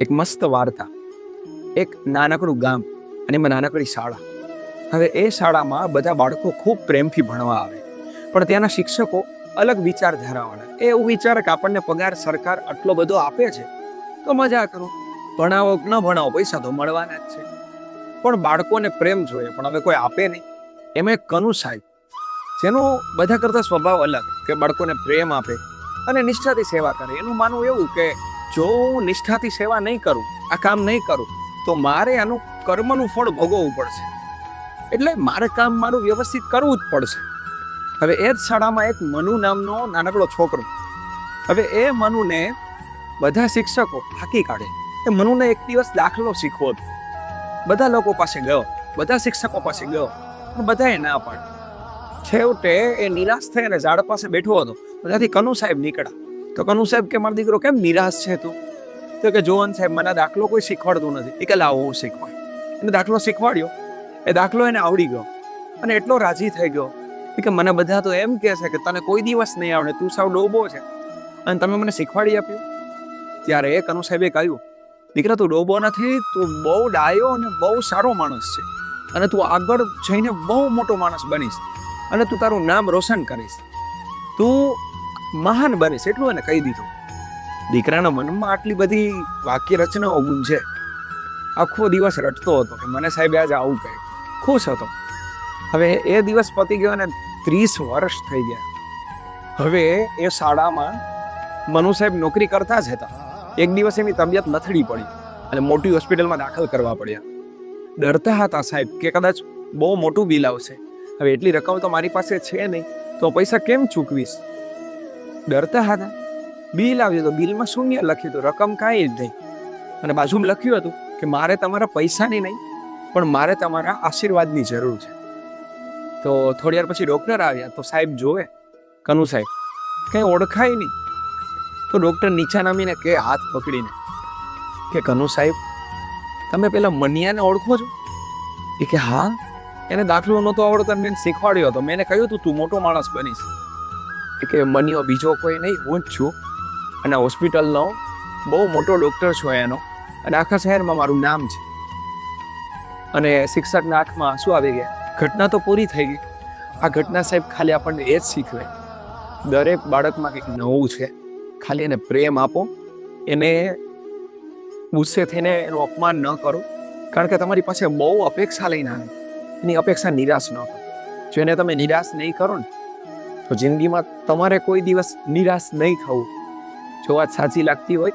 એક મસ્ત વાર્તા. એક નાનકડું ગામ અને એમાં નાનકડી શાળા. હવે એ શાળામાં બધા બાળકો ખૂબ પ્રેમથી ભણવા આવે, પણ ત્યાંના શિક્ષકો અલગ વિચારધારાવાળા. એ એવું વિચારે કે આપણને પગાર સરકાર આટલો બધો આપે છે તો મજા કરો, ભણાવો કે ન ભણાવો પૈસા તો મળવાના જ છે. પણ બાળકોને પ્રેમ જોઈએ, પણ હવે કોઈ આપે નહીં. એમાં એક કનુ સાહેબ, જેનો બધા કરતા સ્વભાવ અલગ, કે બાળકોને પ્રેમ આપે અને નિષ્ઠાથી સેવા કરે. એનું માનવું એવું કે જો હું નિષ્ઠાથી સેવા નહીં કરું, આ કામ નહીં કરું, તો મારે આનું કર્મનું ફળ ભોગવવું પડશે. એટલે મારે કામ મારું વ્યવસ્થિત કરવું જ પડશે. હવે એ જ શાળામાં એક મનુ નામનો નાનકડો છોકરો. હવે એ મનુને બધા શિક્ષકો હાંકી કાઢે. એ મનુને એક દિવસ દાખલો શીખવો હતો. બધા લોકો પાસે ગયો, બધા શિક્ષકો પાસે ગયો, પણ બધાએ ના પાડી. છેવટે એ નિરાશ થઈ અને ઝાડ પાસે બેઠો હતો. ત્યાંથી કનુ સાહેબ નીકળ્યા. તો કનુ સાહેબ કે મારો દીકરો કેમ નિરાશ છે તું? તો કે જોવન સાહેબ, મને દાખલો કોઈ શીખવાડતું નથી. એ કે લાવો હું શીખવાડ. એને દાખલો શીખવાડ્યો. એ દાખલો એને આવડી ગયો અને એટલો રાજી થઈ ગયો કે મને બધા તો એમ કહે છે કે તને કોઈ દિવસ નહીં આવડે, તું સાવ ડોબો છે, અને તમે મને શીખવાડી આપ્યું. ત્યારે એ કનુ સાહેબે કહ્યું, દીકરા તું ડોબો નથી, તું બહુ ડાયો અને બહુ સારો માણસ છે, અને તું આગળ જઈને બહુ મોટો માણસ બનીશ અને તું તારું નામ રોશન કરીશ, તું મહાન બનીશ, એટલું એને કહી દીધું. દીકરાના મનમાં આટલી બધી વાક્ય રચનાઓ ગુંજે. આખો દિવસ રટતો હતો કે મને સાહેબ આજે આવું કહે. ખુશ હતો. હવે એ દિવસ પતી ગયો અને 30 વર્ષ થઈ ગયા. હવે એ શાળામાં મનુ સાહેબ નોકરી કરતા જ હતા. એક દિવસ એની તબિયત લથડી પડી અને મોટી હોસ્પિટલમાં દાખલ કરવા પડ્યા. ડરતા હતા સાહેબ કે કદાચ બહુ મોટું બિલ આવશે. હવે એટલી રકમ તો મારી પાસે છે નહીં, તો પૈસા કેમ ચૂકવીશ? ડરતા હતા. બિલ આવ્યું તો બિલમાં શૂન્ય લખ્યું હતું, રકમ કાંઈ જ નહીં. અને બાજુમાં લખ્યું હતું કે મારે તમારા પૈસાની નહીં, પણ મારે તમારા આશીર્વાદની જરૂર છે. તો થોડી વાર પછી ડૉક્ટર આવ્યા. તો સાહેબ જોવે, કનુ સાહેબ કંઈ ઓળખાય નહીં. તો ડૉક્ટર નીચા નામીને કે હાથ પકડીને કે કનુ સાહેબ, તમે પેલા મનિયાને ઓળખો છો? એ કે હા, એને દાખલો નહોતો આવડતો, મેં શીખવાડ્યો હતો. મેં એને કહ્યું હતું તું મોટો માણસ બનીશ. એ કે મનિયો બીજો કોઈ નહીં, હું જ છું, અને હોસ્પિટલનો બહુ મોટો ડૉક્ટર છું એનો, અને આખા શહેરમાં મારું નામ છે. અને શિક્ષકના આંખમાં શું આવી ગયા? ઘટના તો પૂરી થઈ ગઈ. આ ઘટના સાહેબ ખાલી આપણને એ જ શીખવે, દરેક બાળકમાં કંઈક નવું છે. ખાલી એને પ્રેમ આપો, એને ગુસ્સે થઈને એનું અપમાન ન કરો, કારણ કે તમારી પાસે બહુ અપેક્ષા લઈને આવે, એની અપેક્ષા નિરાશ ન કરો. જો એને તમે નિરાશ નહીં કરો ને, તો જિંદગીમાં તમારે કોઈ દિવસ નિરાશ નહીં થવું. જો વાત સાચી લાગતી હોય